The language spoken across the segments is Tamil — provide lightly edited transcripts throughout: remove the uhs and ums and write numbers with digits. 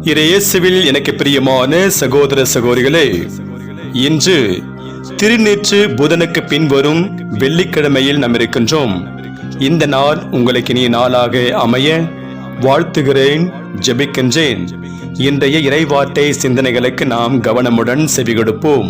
இயேசுவில் எனக்கு பிரியமான சகோதர சகோதரிகளே, இன்று திருநீற்று புதனுக்கு பின்வரும் வெள்ளிக்கிழமையில் நாம் இருக்கின்றோம். இந்த நாள் உங்களுக்கு இனிய நாளாக அமைய வாழ்த்துகிறேன், ஜெபிக்கின்றேன். இன்றைய இறைவார்த்தை சிந்தனைகளுக்கு நாம் கவனமுடன் செவிகொடுப்போம்.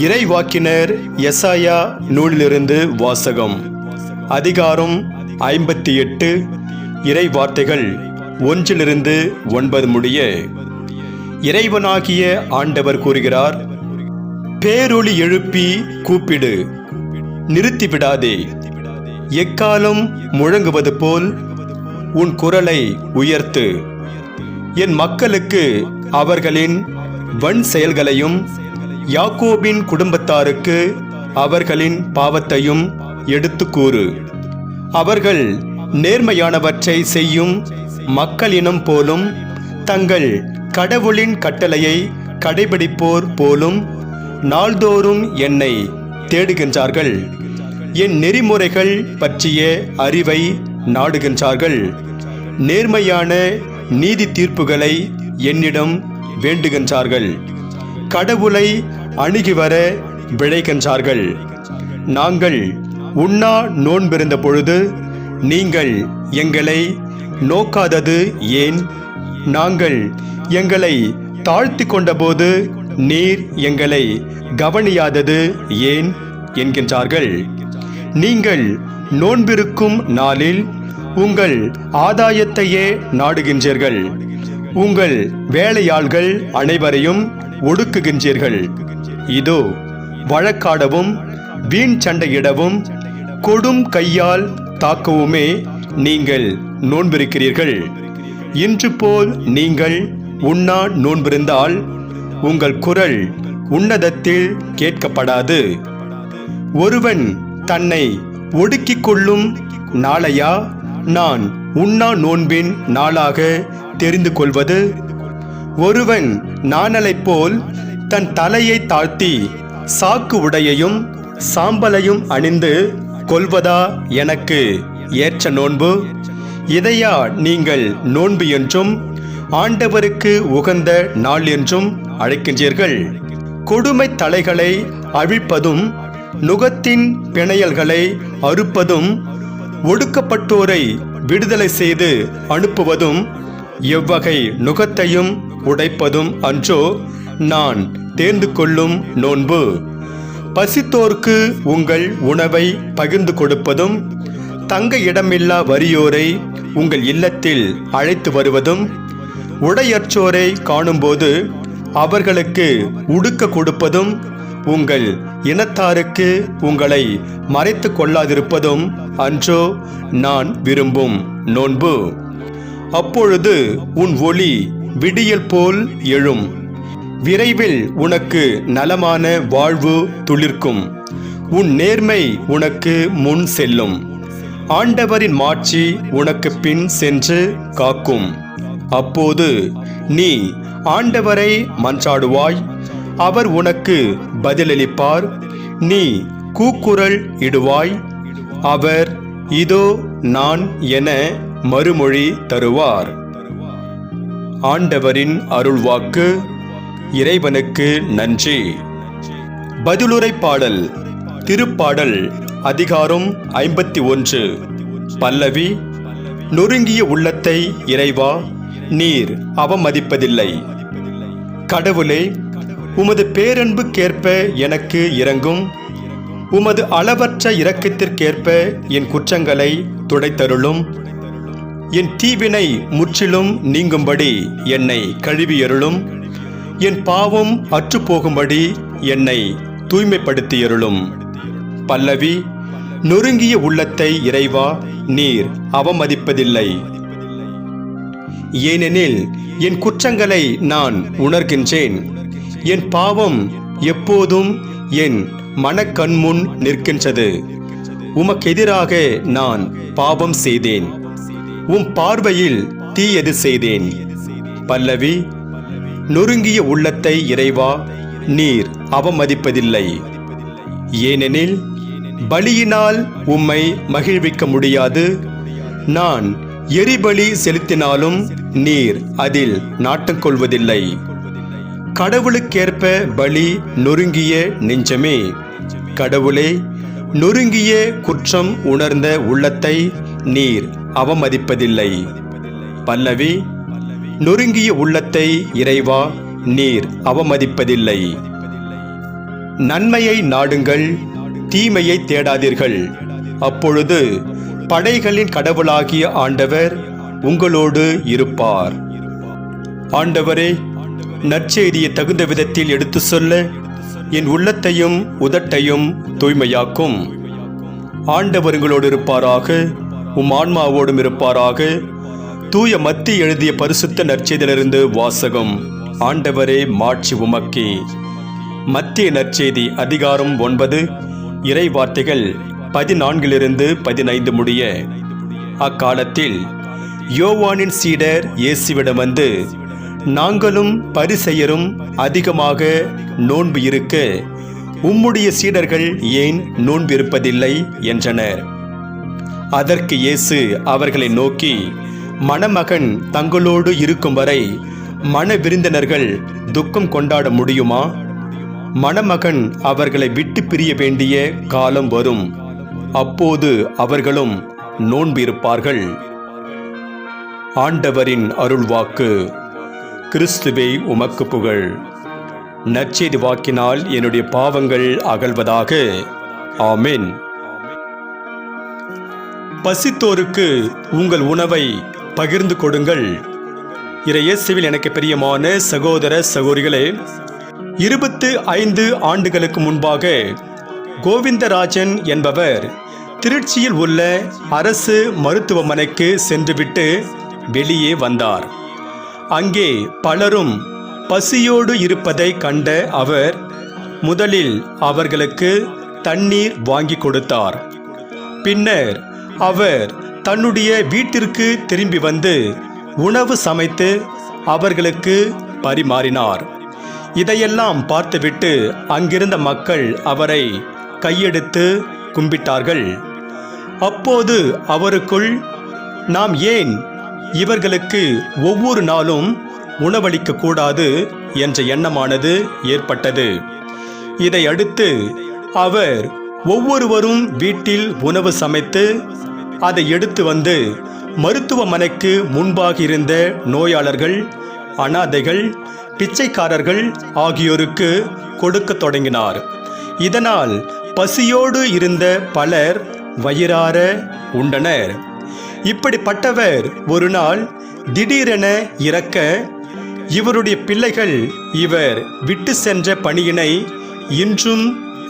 இறைவாக்கினர் எசாயா நூலிலிருந்து வாசகம். அதிகாரம் 58, இறை வார்த்தைகள் 1-9 முடிய. இறைவனாகிய ஆண்டவர் கூறுகிறார், பேரொளி எழுப்பி கூப்பிடு, நிறுத்திவிடாதே. எக்காலம் முழங்குவது போல் உன் குரலை உயர்த்து. என் மக்களுக்கு அவர்களின் வன் செயல்களையும் யாக்கோபின் குடும்பத்தாருக்கு அவர்களின் பாவத்தையும் எடுத்து கூறு. அவர்கள் நேர்மையானவற்றை செய்யும் மக்களினம் போலும் தங்கள் கடவுளின் கட்டளையை கடைபிடிப்போர் போலும் நாள்தோறும் என்னை தேடுகின்றார்கள். என் நெறிமுறைகள் பற்றிய அறிவை நாடுகின்றார்கள். நேர்மையான நீதி தீர்ப்புகளை என்னிடம் வேண்டுகின்றார்கள். கடவுளை அணுகி வர விழைகின்றார்கள். நாங்கள் உண்ணா நோன்பிருந்த பொழுது நீங்கள் எங்களை நோக்காதது ஏன்? நாங்கள் எங்களை தாழ்த்தி கொண்டபோது நீர் எங்களை கவனியாதது ஏன் என்கின்றார்கள். நீங்கள் நோன்பிருக்கும் நாளில் உங்கள் ஆதாயத்தையே நாடுகின்றீர்கள். உங்கள் வேலையாள்கள் அனைவரையும் ஒடுக்குகின்றீர்கள். இதோ வழக்காடவும் வீண் சண்டையிடவும் கொடும் கையால் தாக்கவுமே நீங்கள் நோன்பிருக்கிறீர்கள். இன்று போல் நீங்கள் உண்ணா நோன்பிருந்தால் உங்கள் குரல் உன்னதத்தில் கேட்கப்படாது. ஒருவன் தன்னை ஒடுக்கிக் கொள்ளும் நாளையா நான் உண்ணா நோன்பின் நாளாக தெரிந்து கொள்வது? ஒருவன் நாணலைப் போல் தன் தலையை தாழ்த்தி சாக்கு உடையையும் சாம்பலையும் அணிந்து கொள்வதா எனக்கு ஏற்ற நோன்பு? இதையா நீங்கள் நோன்பு என்றும் ஆண்டவருக்கு உகந்த நாள் என்றும் அழைக்கின்றீர்கள்? கொடுமை தலைகளை அழிப்பதும் நுகத்தின் பிணையல்களை அறுப்பதும் ஒடுக்கப்பட்டோரை விடுதலை செய்து அனுப்புவதும் எவ்வகை நுகத்தையும் உடைப்பதும் அன்றோ நான் தேர்ந்து கொள்ளும் நோன்பு? பசித்தோர்க்கு உங்கள் உணவை பகிர்ந்து கொடுப்பதும் தங்க இடமில்லா வறியோரை உங்கள் இல்லத்தில் அழைத்து வருவதும் உடையற்றோரை காணும்போது அவர்களுக்கு உடுக்க கொடுப்பதும் உங்கள் இனத்தாருக்கு உங்களை மறைத்து கொள்ளாதிருப்பதும் அன்றோ நான் விரும்பும் நோன்பு? அப்பொழுது உன் ஒளி விடியல் போல் எழும். விரைவில் உனக்கு நலமான வாழ்வு துளிர்க்கும். உன் நேர்மை உனக்கு முன் செல்லும். ஆண்டவரின் மாட்சி உனக்கு பின் சென்று காக்கும். அப்போது நீ ஆண்டவரை மன்றாடுவாய், அவர் உனக்கு பதிலளிப்பார். நீ கூக்குரல் இடுவாய், அவர் இதோ நான் என மறுமொழி தருவார். ஆண்டவரின் அருள்வாக்கு. இறைவனுக்கு நன்றி. பதிலுரை பாடல். திருப்பாடல் அதிகாரம் 51. பல்லவி. நொறுங்கிய உள்ளத்தை இறைவா நீர் அவமதிப்பதில்லை. கடவுளே, உமது பேரன்புக்கேற்ப எனக்கு இரங்கும். உமது அளவற்ற இரக்கத்திற்கேற்ப என் குற்றங்களை துடைத்தருளும். என் தீவினை முற்றிலும் நீங்கும்படி என்னை கழுவியருளும். என் பாவம் அற்றுப்போகும்படி என்னை தூய்மைப்படுத்தியருளும். பல்லவி. நொறுங்கிய உள்ளத்தை இறைவா நீர் அவமதிப்பதில்லை. ஏனெனில் என் குற்றங்களை நான் உணர்கின்றேன். என் பாவம் எப்போதும் என் மனக்கண்முன் நிற்கின்றது. உமக்கெதிராக நான் பாவம் செய்தேன். உம் பார்வையில் தீயது செய்தேன். பல்லவி. நொறுங்கிய உள்ளத்தை இறைவா நீர் அவமதிப்பதில்லை. ஏனெனில் பலியினால் உம்மை மகிழ்விக்க முடியாது. நான் எரிபலி செலுத்தினாலும் நீர் அதில் நாட்டம் கொள்வதில்லை. கடவுளுக்கேற்ப பலி நொறுங்கிய நெஞ்சமே. கடவுளே, நொறுங்கிய குற்றம் உணர்ந்த உள்ளத்தை நீர் அவமதிப்பதில்லை. பல்லவி. நொறுங்கிய உள்ளத்தை இறைவா நீர் அவமதிப்பதில்லை. நன்மையை நாடுங்கள், தீமையை தேடாதீர்கள். அப்பொழுது படைகளின் கடவுளாகிய ஆண்டவர் உங்களோடு இருப்பார். ஆண்டவரே, நற்செய்தியை தகுந்த விதத்தில் எடுத்து சொல்ல என் உள்ளத்தையும் உதட்டையும் தூய்மையாக்கும். ஆண்டவர் உங்களோடு இருப்பாராக, உம் ஆன்மாவோடும் இருப்பாராக. தூய மத்தி எழுதிய பரிசுத்த நற்செய்தியிலிருந்து வாசகம். ஆண்டவரே, மாட்சி உமக்கே. மத்திய நற்செய்தி அதிகாரம் 9 இறை வார்த்தைகள் 14-15 முடிய. அக்காலத்தில் யோவானின் சீடர் இயேசுவிடம் வந்து, நாங்களும் பரிசேயரும் அதிகமாக நோன்பு இருக்க உம்முடைய சீடர்கள் ஏன் நோன்பு இருப்பதில்லை என்றனர். அதற்கு இயேசு அவர்களை நோக்கி, மணமகன் தங்களோடு இருக்கும் வரை மண விருந்தினர்கள் துக்கம் கொண்டாட முடியுமா? மணமகன் அவர்களை விட்டு பிரிய வேண்டிய காலம் வரும். அப்போது அவர்களும் நோன்பு இருப்பார்கள். ஆண்டவரின் அருள்வாக்கு. கிறிஸ்துவே, உமக்கு புகழ். நற்செய்தி வாக்கினால் என்னுடைய பாவங்கள் அகல்வதாக. ஆமென். பசித்தோருக்கு உங்கள் உணவை பகிர்ந்து கொடுங்கள். இறையேசுவில் எனக்கு பிரியமான சகோதர சகோதரிகளே, 25 ஆண்டுகளுக்கு முன்பாக கோவிந்தராஜன் என்பவர் திருச்சியில் உள்ள அரசு மருத்துவமனைக்கு சென்றுவிட்டு வெளியே வந்தார். அங்கே பலரும் பசியோடு இருப்பதை கண்ட அவர் முதலில் அவர்களுக்கு தண்ணீர் வாங்கி கொடுத்தார். பின்னர் அவர் தன்னுடைய வீட்டிற்கு திரும்பி வந்து உணவு சமைத்து அவர்களுக்கு பரிமாறினார். இதையெல்லாம் பார்த்துவிட்டு அங்கிருந்த மக்கள் அவரை கையெடுத்து கும்பிட்டார்கள். அப்போது அவருக்குள், நாம் ஏன் இவர்களுக்கு ஒவ்வொரு நாளும் உணவளிக்க கூடாது என்ற எண்ணமானது ஏற்பட்டது. இதை அடுத்து அவர் ஒவ்வொருவரும் வீட்டில் உணவு சமைத்து அதை எடுத்து வந்து மருத்துவமனைக்கு முன்பாக இருந்த நோயாளர்கள், அனாதைகள், பிச்சைக்காரர்கள் ஆகியோருக்கு கொடுக்க தொடங்கினார். இதனால் பசியோடு இருந்த பலர் வயிறார உண்டனர். இப்படிப்பட்டவர் ஒரு நாள் திடீரென இறக்க, இவருடைய பிள்ளைகள் இவர் விட்டு சென்ற பணியினை இன்றும்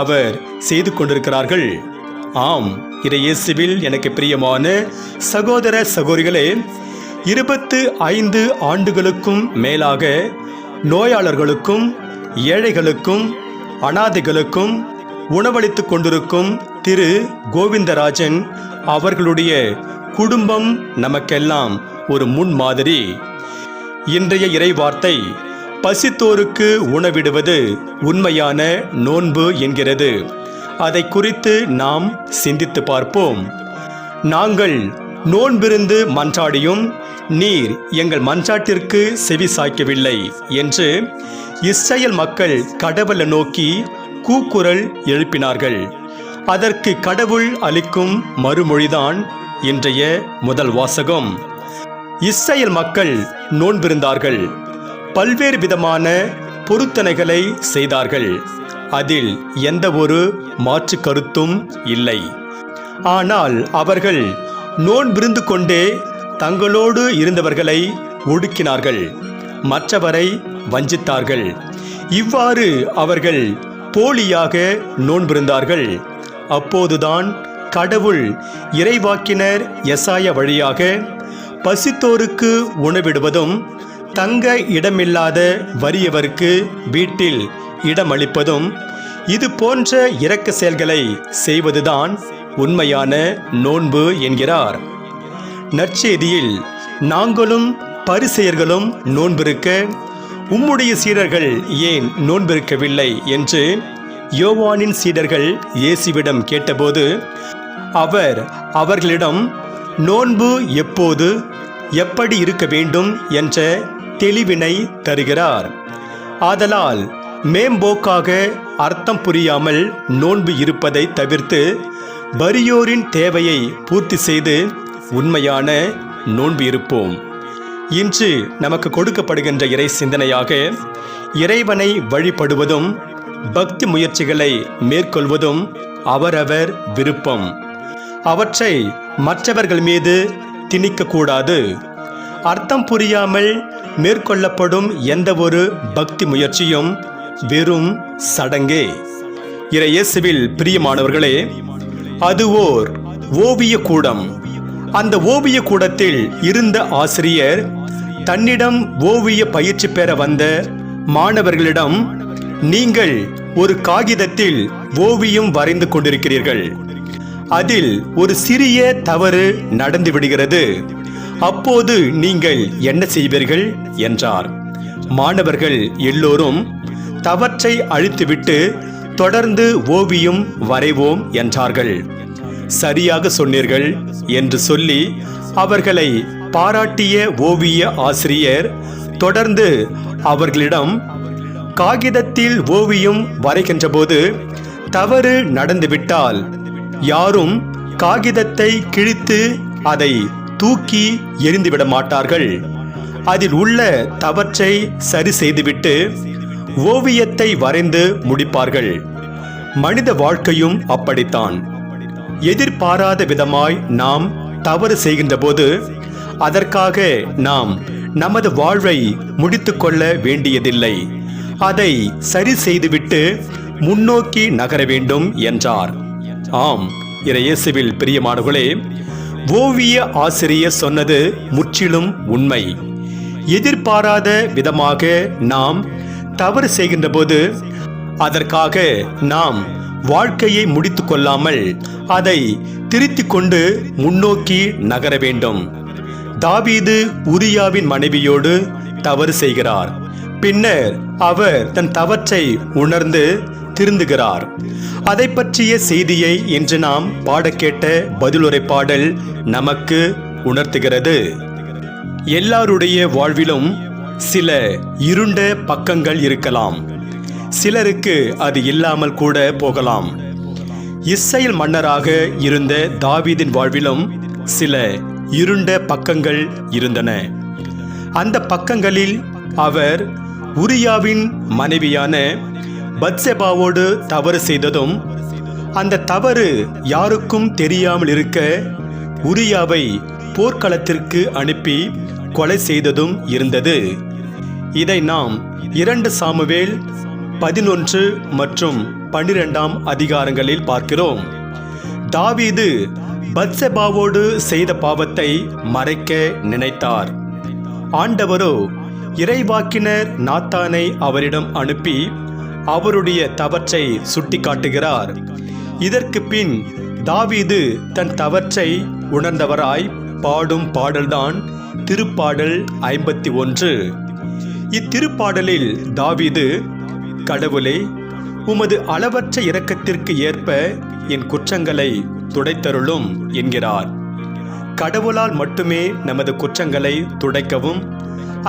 அவர் செய்து கொண்டிருக்கிறார்கள். ஆம், இறையேசுவில் எனக்கு பிரியமான சகோதர சகோதரிகளே, 25 ஆண்டுகளுக்கும் மேலாக நோயாளர்களுக்கும், ஏழைகளுக்கும், அனாதைகளுக்கும் உணவளித்து கொண்டிருக்கும் திரு கோவிந்தராஜன் அவர்களுடைய குடும்பம் நமக்கெல்லாம் ஒரு முன்மாதிரி. இன்றைய இறைவார்த்தை பசித்தோருக்கு உணவிடுவது உண்மையான நோன்பு என்கிறது. அதை குறித்து நாம் சிந்தித்து பார்ப்போம். நாங்கள் நோன்பிருந்து மன்றாடியும் நீர் எங்கள் மன்றாட்டிற்கு செவி சாய்க்கவில்லை என்று இஸ்ரேல் மக்கள் கடவுளை நோக்கி கூக்குரல் எழுப்பினார்கள். அதற்கு கடவுள் அளிக்கும் மறுமொழிதான் இன்றைய முதல் வாசகம். இஸ்ரேல் மக்கள் நோன்பிருந்தார்கள், பல்வேறு விதமான பொருத்தனைகளை செய்தார்கள். அதில் எந்த ஒரு மாற்று கருத்தும் இல்லை. ஆனால் அவர்கள் நோன்பிருந்து கொண்டே தங்களோடு இருந்தவர்களை ஒடுக்கினார்கள், மற்றவரை வஞ்சித்தார்கள். இவ்வாறு அவர்கள் போலியாக நோன்பிருந்தார்கள். அப்போதுதான் கடவுள் இறைவாக்கினர் எசாயா வழியாக பசித்தோருக்கு உணவிடுவதும், தங்க இடமில்லாத வறியவருக்கு வீட்டில் இடமளிப்பதும், இது போன்ற இரக்க செயல்களை செய்வதுதான் உண்மையான நோன்பு என்கிறார். நற்செய்தியில் நாங்களும் பரிசேயர்களும் நோன்பிருக்க உம்முடைய சீடர்கள் ஏன் நோன்பிருக்கவில்லை என்று யோவானின் சீடர்கள் இயேசுவிடம் கேட்டபோது அவர் அவர்களிடம், நோன்பு எப்போது, எப்படி இருக்க வேண்டும் என்ற தெளிவினை தருகிறார். ஆதலால் மேம்போக்காக அர்த்தம் புரியாமல் நோன்பு இருப்பதை தவிர்த்து வறியோரின் தேவையை பூர்த்தி செய்து உண்மையான நோன்பு இருப்போம். இன்று நமக்கு கொடுக்கப்படுகின்ற இறை சிந்தனையாக இறைவனை வழிபடுவதும் பக்தி முயற்சிகளை மேற்கொள்வதும் அவரவர் விருப்பம். அவற்றை மற்றவர்கள் மீது திணிக்கக்கூடாது. அர்த்தம் புரியாமல் மேற்கொள்ளப்படும் எந்த ஒரு பக்தி முயற்சியும் வெறும் சடங்கே. இறையேசுவில் பிரியமானவர்களே, அது ஓர் ஓவிய கூடம். அந்த ஓவிய கூடத்தில் இருந்த ஆசிரியர் தன்னிடம் ஓவிய பயிற்சி பெற வந்த மாணவர்களிடம், நீங்கள் ஒரு காகிதத்தில் ஓவியம் வரைந்து கொண்டிருக்கிறீர்கள், அதில் ஒரு சிறிய தவறு நடந்து விடுகிறது, அப்போது நீங்கள் என்ன செய்வீர்கள் என்றார். மாணவர்கள் எல்லோரும் தவற்றை அழித்துவிட்டு தொடர்ந்து ஓவியம் வரைவோம் என்றார்கள். சரியாக சொன்னீர்கள் என்று சொல்லி அவர்களை பாராட்டிய ஓவிய ஆசிரியர் தொடர்ந்து அவர்களிடம், காகிதத்தில் ஓவியம் வரைகின்ற போது தவறு நடந்துவிட்டால் யாரும் காகிதத்தை கிழித்து அதை தூக்கி எறிந்துவிட மாட்டார்கள். அதில் உள்ள தவற்றை சரி செய்துவிட்டு ஓவியத்தை வரைந்து முடிப்பார்கள். மனித வாழ்க்கையும் அப்படித்தான். எதிர்பாராத விதமாய் நாம் தவறு செய்கின்ற போது அதற்காக நாம் நமது வாழ்வை முடித்துக்கொள்ள வேண்டியதில்லை. அதை சரி செய்துவிட்டு முன்னோக்கி நகர வேண்டும் என்றார். ஆம், இறையேசுவில் பிரியமானவர்களே, ஓவிய ஆசிரியர் சொன்னது முற்றிலும் உண்மை. எதிர்பாராத விதமாக நாம் தவறு செய்கின்ற போது அதற்காக நாம் வாழ்க்கையை முடித்து கொள்ளாமல் அதை திருத்திக் கொண்டு முன்னோக்கி நகர வேண்டும். தாவீது உரியாவின் மனைவியோடு தவறு செய்கிறார். பின்னர் அவர் தன் தவற்றை உணர்ந்து திருந்துகிறார். அதை பற்றிய செய்தியை இன்று நாம் பாடக்கேட்ட பதிலுரை பாடல் நமக்கு உணர்த்துகிறது. எல்லாருடைய வாழ்விலும் சில இருண்ட பக்கங்கள் இருக்கலாம். சிலருக்கு அது இல்லாமல் கூட போகலாம். இஸ்ரவேல் மன்னராக இருந்த தாவீதின் வாழ்விலும் சில இருண்ட பக்கங்கள் இருந்தன. அந்த பக்கங்களில் அவர் உரியாவின் மனைவியான பத்செபாவோடு தவறு செய்ததும், அந்த தவறு யாருக்கும் தெரியாமல் இருக்க உரியாவை போர்க்களத்திற்கு அனுப்பி கொலை செய்ததும் இருந்தது. இதை நாம் 2 சாமுவேல் 11 மற்றும் 12 அதிகாரங்களில் பார்க்கிறோம். தாவீது பத்செபாவோடு செய்த பாவத்தை மறைக்க நினைத்தார். ஆண்டவரோ இறைவாக்கினர் நாத்தானை அவரிடம் அனுப்பி அவருடைய தவற்றை சுட்டி காட்டுகிறார். இதற்கு பின் தாவீது தன் தவற்றை உணர்ந்தவராய் பாடும் பாடல்தான் திருப்பாடல் 51. இத்திருப்பாடலில் தாவீது, கடவுளே, உமது அளவற்ற இரக்கத்திற்கு ஏற்ப என் குற்றங்களை துடைத்தருளும் என்கிறார். கடவுளால் மட்டுமே நமது குற்றங்களை துடைக்கவும்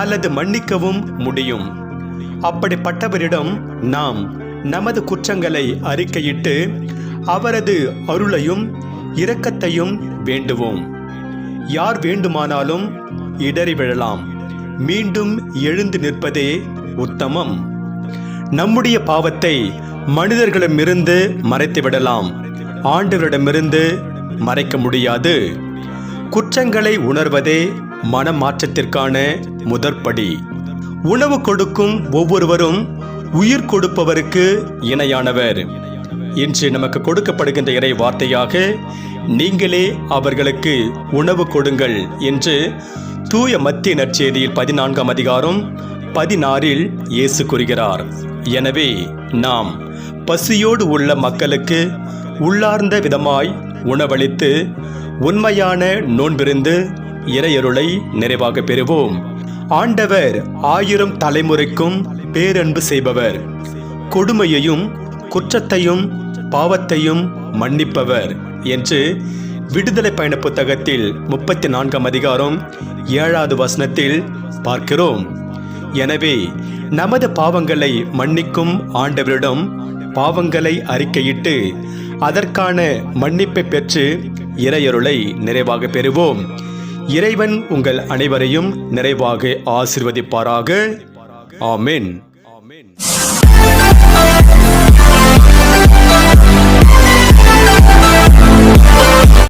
அல்லது மன்னிக்கவும் முடியும். அப்படிப்பட்டவரிடம் நாம் நமது குற்றங்களை அறிக்கையிட்டு அவரது அருளையும் இரக்கத்தையும் வேண்டுவோம். யார் வேண்டுமானாலும் இடறி விழலாம், மீண்டும் எழுந்து நிற்பதே உத்தமம். நம்முடைய பாவத்தை மனிதர்களிடமிருந்து மறைத்துவிடலாம், ஆண்டவரிடமிருந்து மறைக்க முடியாது. குற்றங்களை உணர்வதே மனமாற்றத்திற்கான முதற்படி. உணவு கொடுக்கும் ஒவ்வொருவரும் உயிர் கொடுப்பவருக்கு இணையானவர். இன்று நமக்கு கொடுக்கப்படுகின்ற இறை வார்த்தையாக, நீங்களே அவர்களுக்கு உணவு கொடுங்கள் என்று தூய மத்திய நற்செய்தியில் 14 அதிகாரம் 16 இயேசு கூறுகிறார். எனவே நாம் பசியோடு உள்ள மக்களுக்கு உள்ளார்ந்த விதமாய் உணவளித்து உண்மையான நோன்பிருந்து இறையருளை நிறைவாக பெறுவோம். ஆண்டவர் 1000 தலைமுறைக்கும் பேரன்பு செய்பவர், கொடுமையையும் குற்றத்தையும் பாவத்தையும் மன்னிப்பவர் என்று விடுதலை பயண புத்தகத்தில் 34ஆம் அதிகாரம் 7வது வசனத்தில் பார்க்கிறோம். எனவே நமது பாவங்களை மன்னிக்கும் ஆண்டவரிடம் பாவங்களை அறிக்கையிட்டு அதற்கான மன்னிப்பை பெற்று இறையருளை நிறைவாக பெறுவோம். இறைவன் உங்கள் அனைவரையும் நிறைவாக ஆசீர்வதிப்பாராக. ஆமென்.